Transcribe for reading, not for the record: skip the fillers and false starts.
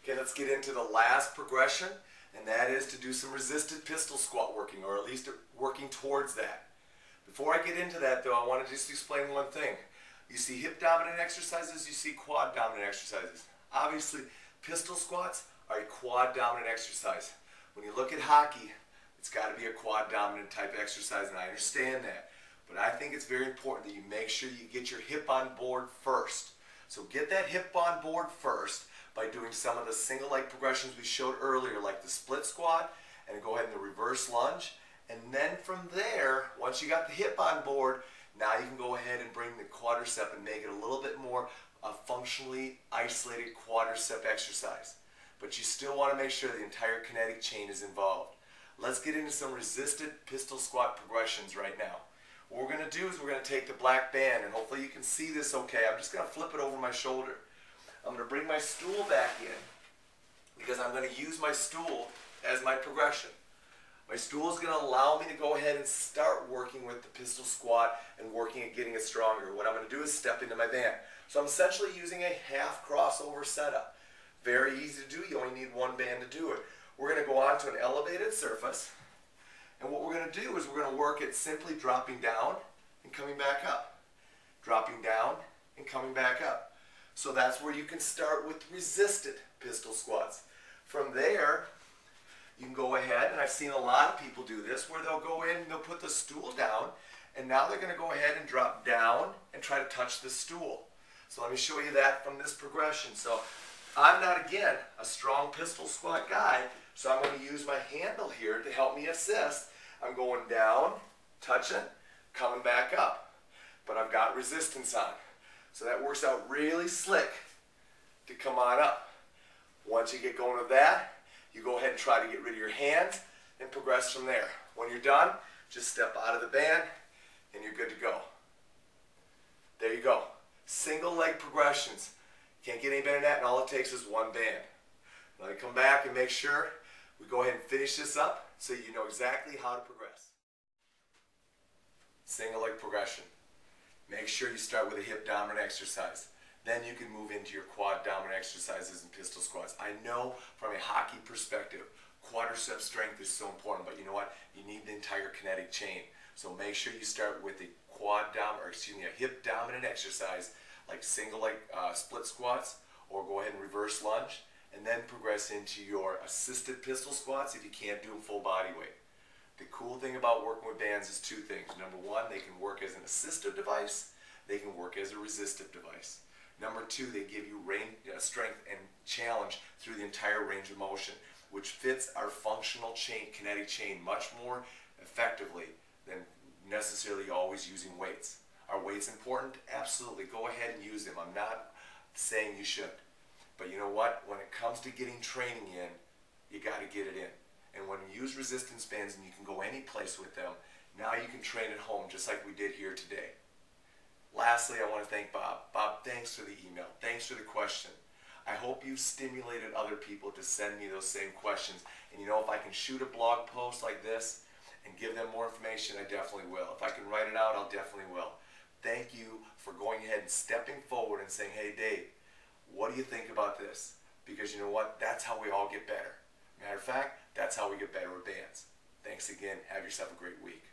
Okay, let's get into the last progression, and that is to do some resisted pistol squat working, or at least working towards that. Before I get into that though, I want to just explain one thing. You see hip dominant exercises, you see quad dominant exercises. Obviously, pistol squats are a quad dominant exercise. When you look at hockey, it's got to be a quad dominant type exercise, and I understand that. But I think it's very important that you make sure you get your hip on board first. So get that hip on board first by doing some of the single leg progressions we showed earlier, like the split squat, and go ahead and the reverse lunge. And then from there, once you got the hip on board, now you can go ahead and bring the quadricep and make it a little bit more a functionally isolated quadricep exercise. But you still want to make sure the entire kinetic chain is involved. Let's get into some resisted pistol squat progressions right now. What we're going to do is we're going to take the black band, and hopefully you can see this okay. I'm just going to flip it over my shoulder. I'm going to bring my stool back in because I'm going to use my stool as my progression. My stool is going to allow me to go ahead and start working with the pistol squat and working at getting it stronger. What I'm going to do is step into my band. So I'm essentially using a half crossover setup. Very easy to do. You only need one band to do it. We're going to go onto an elevated surface, and what we're going to do is we're going to work at simply dropping down and coming back up. Dropping down and coming back up. So that's where you can start with resisted pistol squats. From there, you can go ahead, and I've seen a lot of people do this, where they'll go in and they'll put the stool down, and now they're going to go ahead and drop down and try to touch the stool. So let me show you that from this progression. So I'm not, again, a strong pistol squat guy, so I'm going to use my handle here to help me assist. I'm going down, touching, coming back up, but I've got resistance on. So that works out really slick to come on up. Once you get going with that, you go ahead and try to get rid of your hands and progress from there. When you're done, just step out of the band and you're good to go. There you go. Single leg progressions. Can't get any better than that, and all it takes is one band. Let me come back and make sure we go ahead and finish this up so you know exactly how to progress. Single leg progression. Make sure you start with a hip dominant exercise. Then you can move into your quad dominant exercises and pistol squats. I know from a hockey perspective, quadricep strength is so important, but you know what? You need the entire kinetic chain. So make sure you start with a a hip dominant exercise like single leg split squats, or go ahead and reverse lunge, and then progress into your assisted pistol squats if you can't do them full body weight. The cool thing about working with bands is two things. Number one, they can work as an assistive device. They can work as a resistive device. Number two, they give you strength and challenge through the entire range of motion, which fits our functional chain, kinetic chain, much more effectively than necessarily always using weights. Are weights important? Absolutely. Go ahead and use them. I'm not saying you should. But you know what? When it comes to getting training in, you got to get it in. And when you use resistance bands and you can go any place with them, now you can train at home just like we did here today. Lastly, I want to thank Bob. Bob, thanks for the email. Thanks for the question. I hope you've stimulated other people to send me those same questions. And you know, if I can shoot a blog post like this and give them more information, I definitely will. If I can write it out, I'll definitely will. Thank you for going ahead and stepping forward and saying, hey Dave, what do you think about this? Because you know what? That's how we all get better. Matter of fact, that's how we get better with bands. Thanks again. Have yourself a great week.